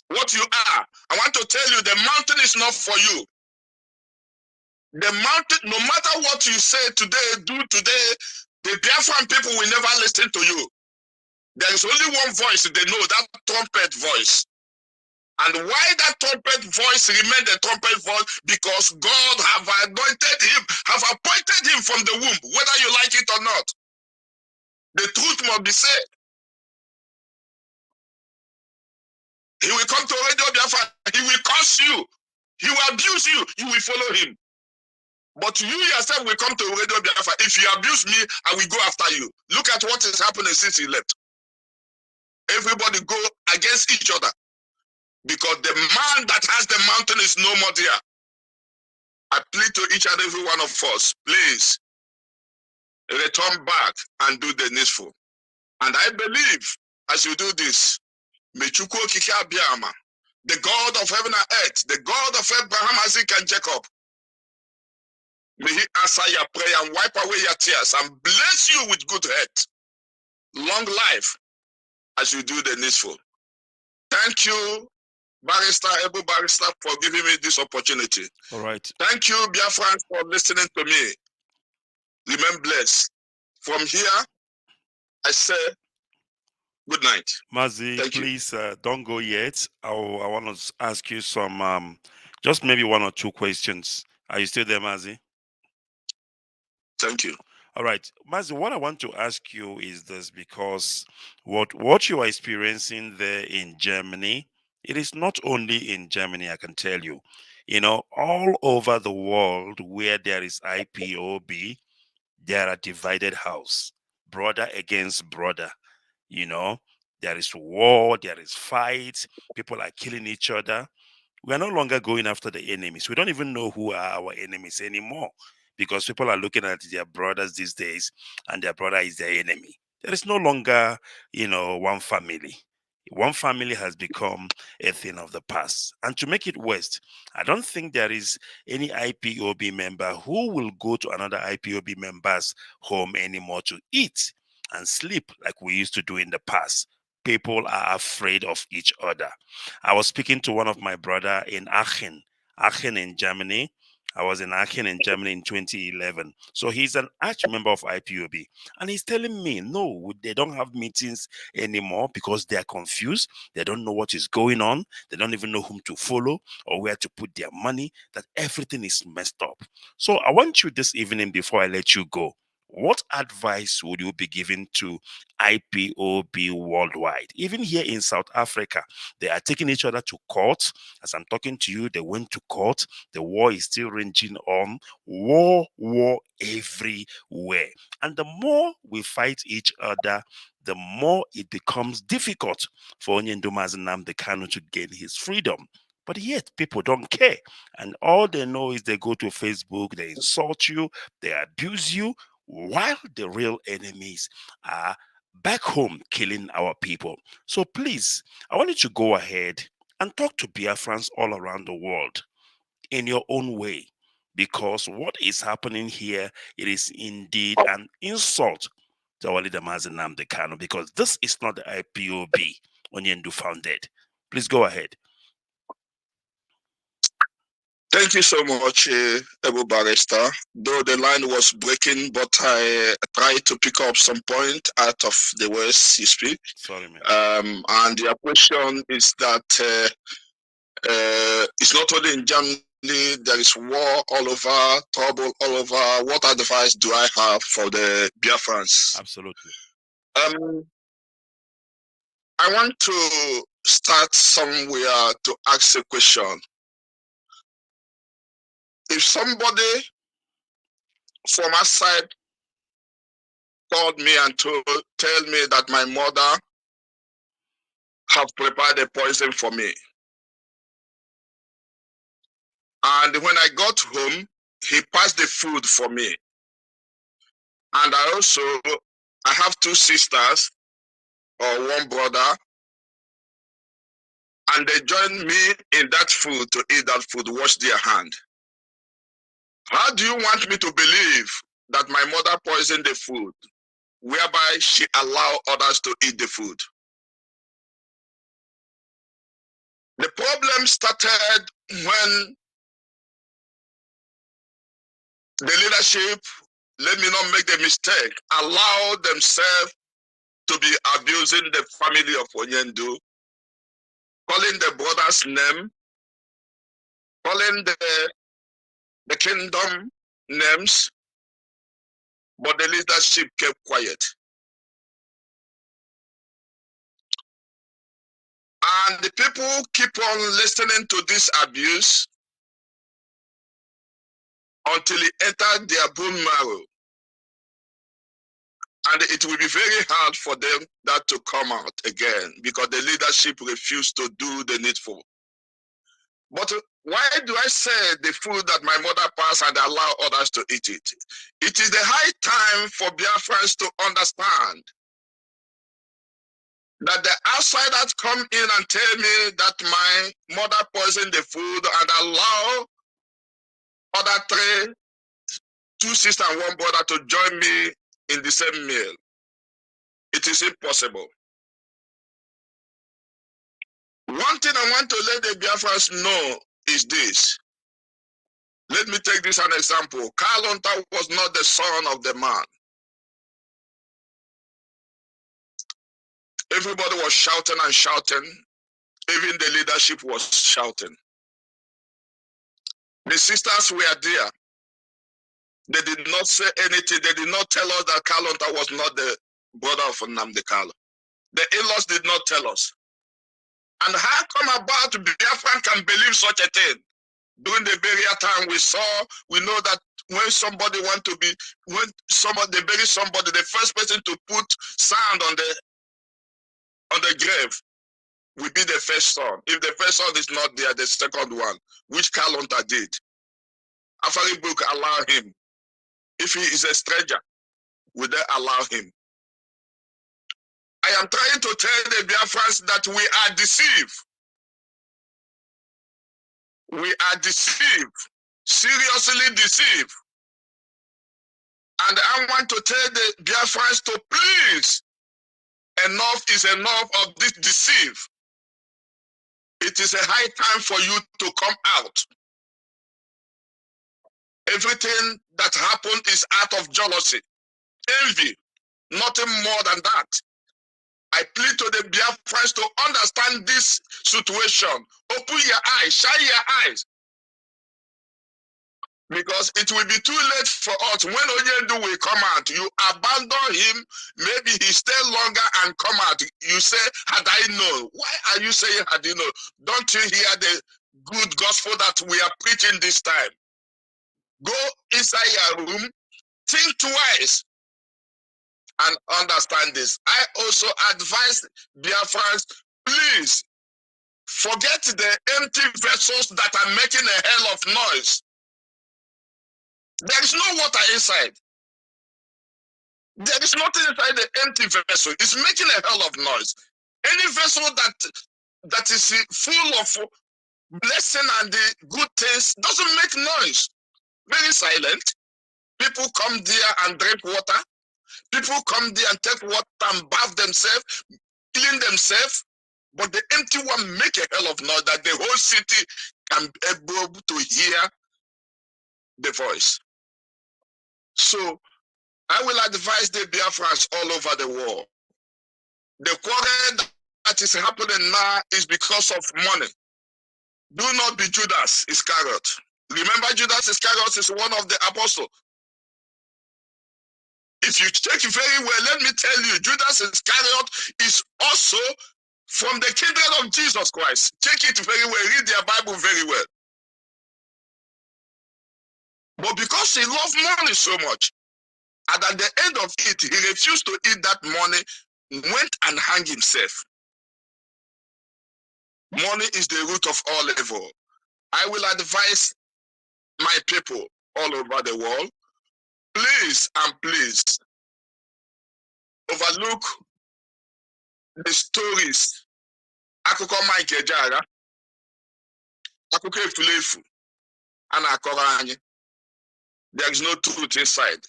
what you are. I want to tell you, the mountain is not for you. The mountain, no matter what you say today, do today, the Biafran people will never listen to you. There is only one voice they know, that trumpet voice. And why that trumpet voice remained a trumpet voice? Because God have anointed him, have appointed him from the womb, whether you like it or not. The truth must be said. He will come to Radio Biafra, he will curse you, he will abuse you, you will follow him. But you yourself will come to Radio Biafra. If you abuse me, I will go after you. Look at what is happening since he left. Everybody go against each other. Because the man that has the mountain is no more there. I plead to each and every one of us, please, return back and do the needful. And I believe, as you do this, Ikechukwu Abiyama, the God of heaven and earth, the God of Abraham, Isaac, and Jacob, may he answer your prayer and wipe away your tears and bless you with good health, long life, as you do the needful. Thank you, Able Barrister, for giving me this opportunity. All right. Thank you, Biafrans, for listening to me. Remain blessed. From here, I say good night. Mazi, please don't go yet. I want to ask you some, just maybe one or two questions. Are you still there, Mazi? Thank you. All right, Mazi, what I want to ask you is this, because what you are experiencing there in Germany, it is not only in Germany, I can tell you. You know, all over the world where there is IPOB, there are divided house, brother against brother. You know, there is war, there is fight, people are killing each other. We are no longer going after the enemies. We don't even know who are our enemies anymore, because people are looking at their brothers these days and their brother is their enemy. There is no longer, one family. One family has become a thing of the past. And to make it worse, I don't think there is any IPOB member who will go to another IPOB member's home anymore to eat and sleep like we used to do in the past. People are afraid of each other. I was speaking to one of my brother in Aachen in Germany. I was in Aachen in Germany in 2011. So he's an arch member of IPOB. And he's telling me, no, they don't have meetings anymore because they are confused. They don't know what is going on. They don't even know whom to follow or where to put their money, that everything is messed up. So I want you this evening, before I let you go, what advice would you be giving to IPOB worldwide? Even here in South Africa, they are taking each other to court. As I'm talking to you, they went to court. The war is still raging on. War everywhere. And the more we fight each other, the more it becomes difficult for Onyendumazi Nnamdi Kanu to gain his freedom. But yet, people don't care. And all they know is they go to Facebook, they insult you, they abuse you, while the real enemies are back home killing our people. So please, I want you to go ahead and talk to Biafrans all around the world in your own way, because what is happening here, it is indeed an insult to our leader Mazi Nnamdi Kanu, because this is not the IPOB Onyendu founded. Please go ahead. Thank you so much, Able Barrister. Though the line was breaking, but I tried to pick up some point out of the words you speak. Sorry, man. And your question is that it's not only in Germany, there is war all over, trouble all over. What advice do I have for the Biafrans? Absolutely. I want to start somewhere to ask a question. If somebody from outside called me and tell me that my mother have prepared a poison for me. And when I got home, he passed the food for me. And I have two sisters or one brother, and they joined me in that food to eat that food, wash their hand. How do you want me to believe that my mother poisoned the food, whereby she allowed others to eat the food? The problem started when the leadership, let me not make the mistake, allowed themselves to be abusing the family of Onyendu, calling the brother's name, calling the kingdom names, but the leadership kept quiet. And the people keep on listening to this abuse until it entered their bone marrow. And it will be very hard for them that to come out again because the leadership refused to do the needful. But why do I say the food that my mother passed and allow others to eat it? It is the high time for Biafrans to understand that the outsiders come in and tell me that my mother poisoned the food and allow other two sisters and one brother to join me in the same meal. It is impossible. One thing I want to let the Biafrans know is this. Let me take this as an example. Karl Onta was not the son of the man. Everybody was shouting and shouting. Even the leadership was shouting. The sisters were there. They did not say anything. They did not tell us that Karl Onta was not the brother of Nnamdi Kanu. The in-laws did not tell us. And how come about Biafran can believe such a thing? During the burial time, we know that when somebody want to be, when somebody they bury somebody, the first person to put sand on the grave will be the first son. If the first son is not there, the second one, which Karl Onta did. Afari book allow him. If he is a stranger, will they allow him? I am trying to tell the Biafrans that we are deceived. We are deceived, seriously deceived. And I want to tell the Biafrans to please, enough is enough of this deceive. It is a high time for you to come out. Everything that happened is out of jealousy, envy, nothing more than that. I plead to the Biafrans to understand this situation. Open your eyes, shine your eyes. Because it will be too late for us. When Onyendu will come out, you abandon him, maybe he stay longer and come out. You say, had I known? Why are you saying, had you known? Don't you hear the good gospel that we are preaching this time? Go inside your room, think twice, and understand this. I also advise Biafrans, please, forget the empty vessels that are making a hell of noise. There is no water inside. There is nothing inside the empty vessel. It's making a hell of noise. Any vessel that is full of blessing and the good things doesn't make noise. Very silent. People come there and drink water. People come there and take water and bath themselves, clean themselves. But the empty one make a hell of noise that the whole city can be able to hear the voice. So I will advise the Biafrans all over the world. The quarrel that is happening now is because of money. Do not be Judas Iscariot. Remember, Judas Iscariot is one of the apostles. If you check very well, let me tell you, Judas Iscariot is also from the kindred of Jesus Christ. Check it very well. Read their Bible very well. But because he loved money so much, And at the end of it, he refused to eat that money, went and hung himself. Money is the root of all evil. I will advise my people all over the world, please and please overlook the stories. Akụkọ Mike Ejeagha, akụkọ efulefu, a na-akọrọ anyị. There is no truth inside.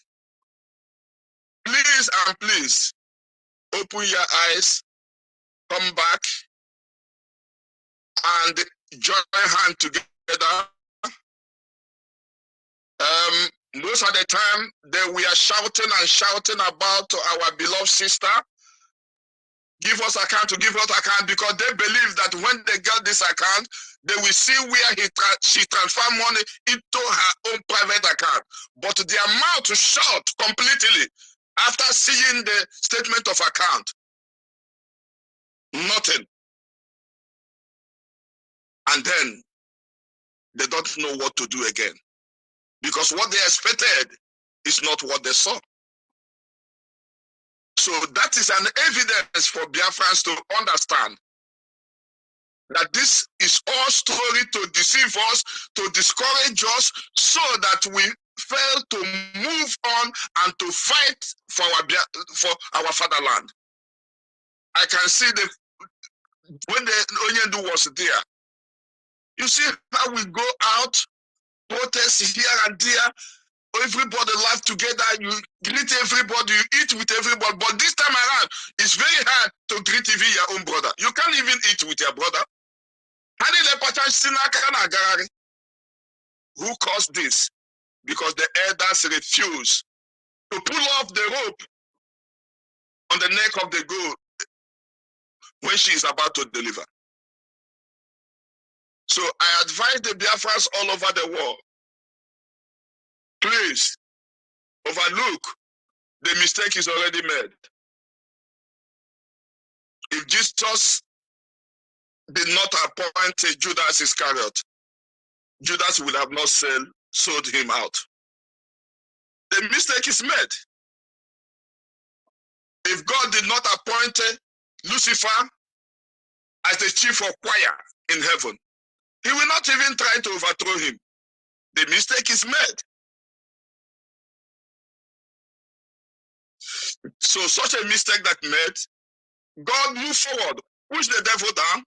Please and please, open your eyes, come back, and join hands together. Most of the time, we are shouting and shouting about our beloved sister. Give us account, to give us account, because they believe that when they get this account, they will see where she transfer money into her own private account. But their mouth to shut completely after seeing the statement of account. Nothing. And then they don't know what to do again. Because what they expected is not what they saw. So that is an evidence for Biafrans to understand that this is all story to deceive us, to discourage us, so that we fail to move on and to fight for our fatherland. I can see when the Onyendu was there, you see how we go out, protest here and there, everybody live together, you greet everybody, you eat with everybody, but this time around, it's very hard to greet even your own brother. You can't even eat with your brother. Who caused this? Because the elders refuse to pull off the rope on the neck of the goat when she is about to deliver. So I advise the Biafrans all over the world, please overlook the mistake is already made. If Jesus did not appoint Judas Iscariot, Judas would have not sold him out. The mistake is made. If God did not appoint Lucifer as the chief of choir in heaven, he will not even try to overthrow him. The mistake is made. So such a mistake that made, God moved forward, push the devil down,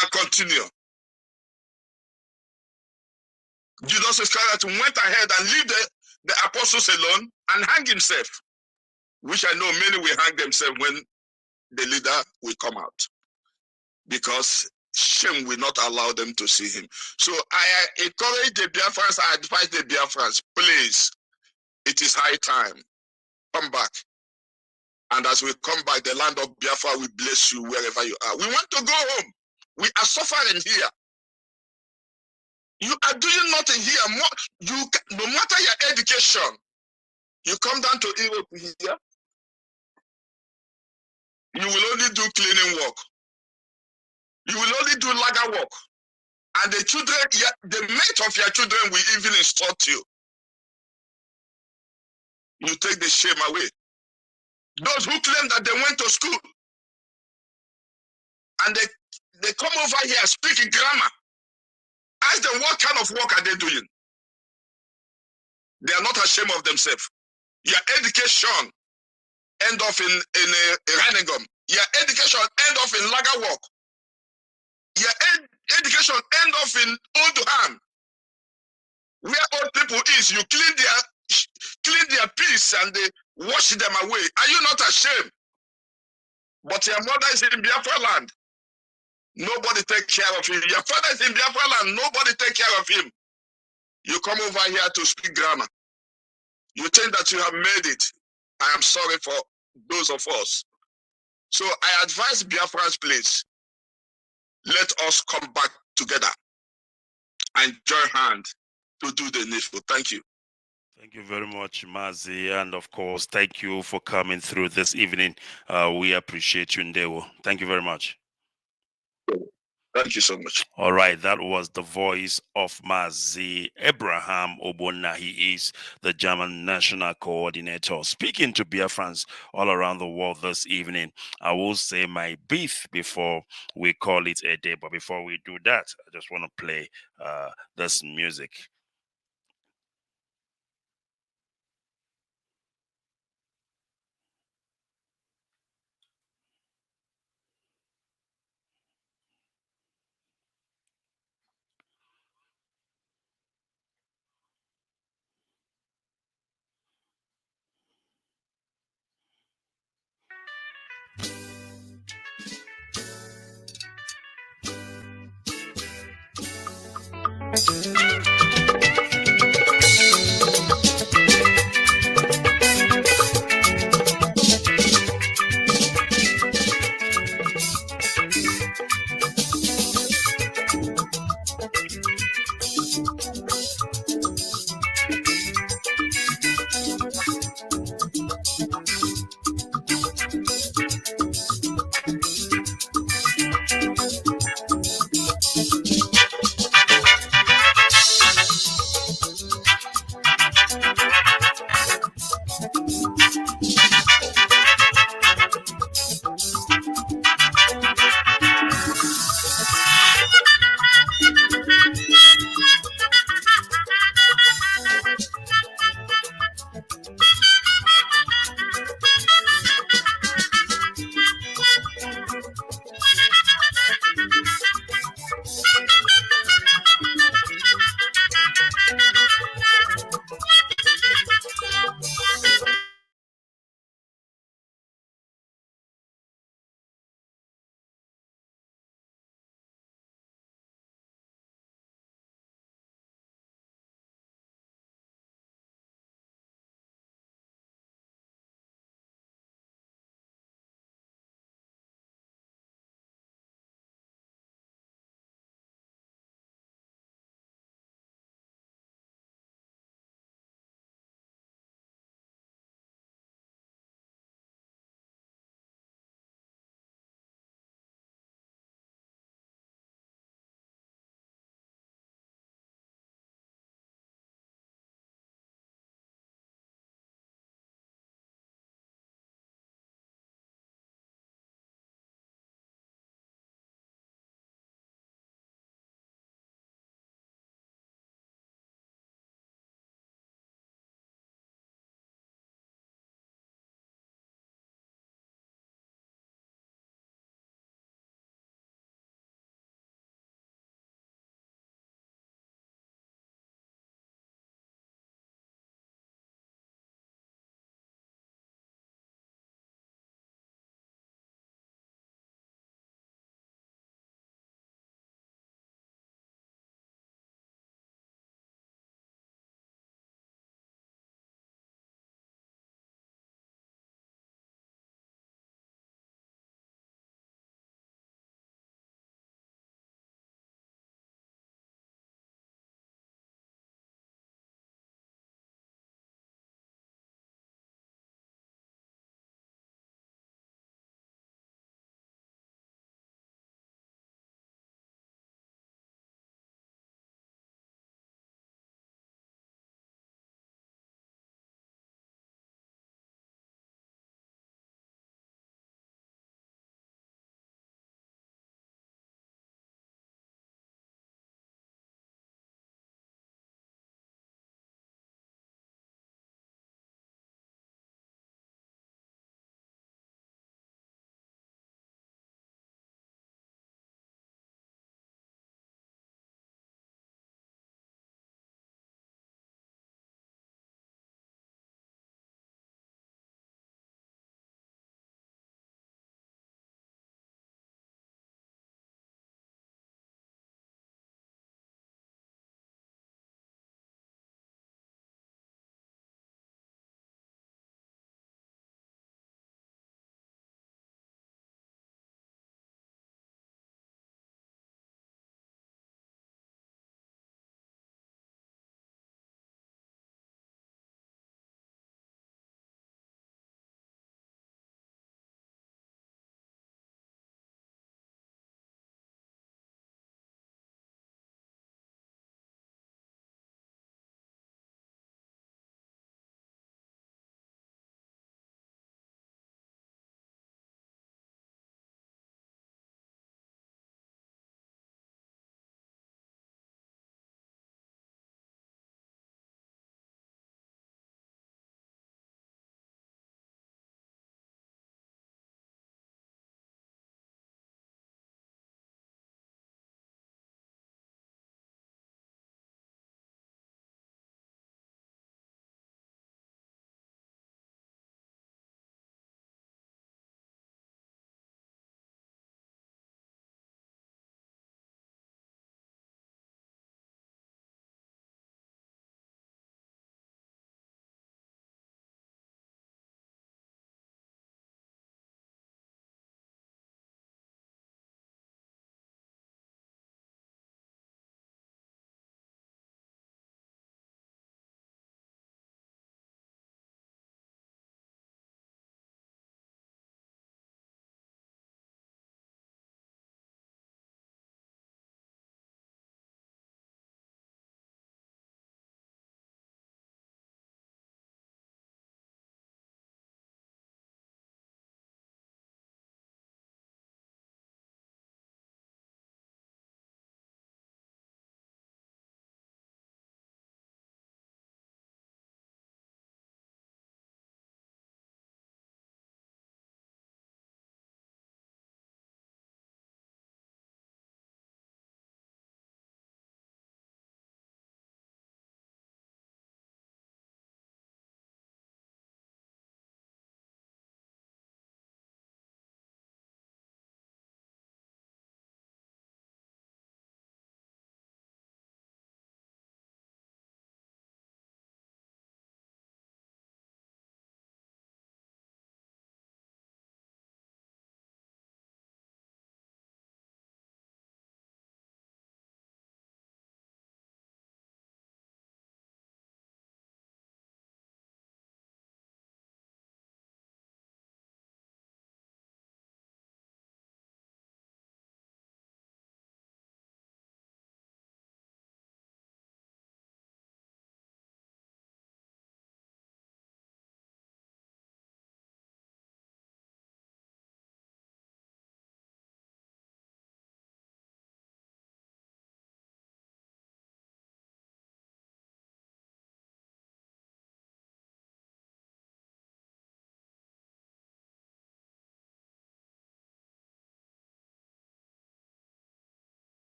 and continue. Judas Iscariot went ahead and left the apostles alone and hang himself, which I know many will hang themselves when the leader will come out, because shame will not allow them to see him. So I encourage the Biafrans, I advise the Biafrans, please, it is high time. Come back. And as we come back, the land of Biafra will bless you wherever you are. We want to go home. We are suffering here. You are doing nothing here. No matter your education, you come down to Europe here, you will only do cleaning work. You will only do lager work. And the children, the mate of your children will even insult you. You take the shame away. Those who claim that they went to school and they come over here speaking grammar, ask them what kind of work are they doing? They are not ashamed of themselves. Your education end up in a Renegum. Your education end up in lager work. Your education end up in Oldham, where old people is. You clean their piece and they wash them away. Are you not ashamed? But your mother is in Biafra land. Nobody take care of him. Your father is in Biafra land. Nobody take care of him. You come over here to speak grammar. You think that you have made it. I am sorry for those of us. So I advise Biafrans, please, let us come back together and join hands to do the needful. Thank you. Thank you very much, Mazi. And of course, thank you for coming through this evening. We appreciate you, Ndewo. Thank you very much. Thank you so much. All right, that was the voice of Mazi Abraham OGBONNA. He is the German National Coordinator, speaking to Biafrans all around the world this evening. I will say my beef before we call it a day, but before we do that, I just want to play this music.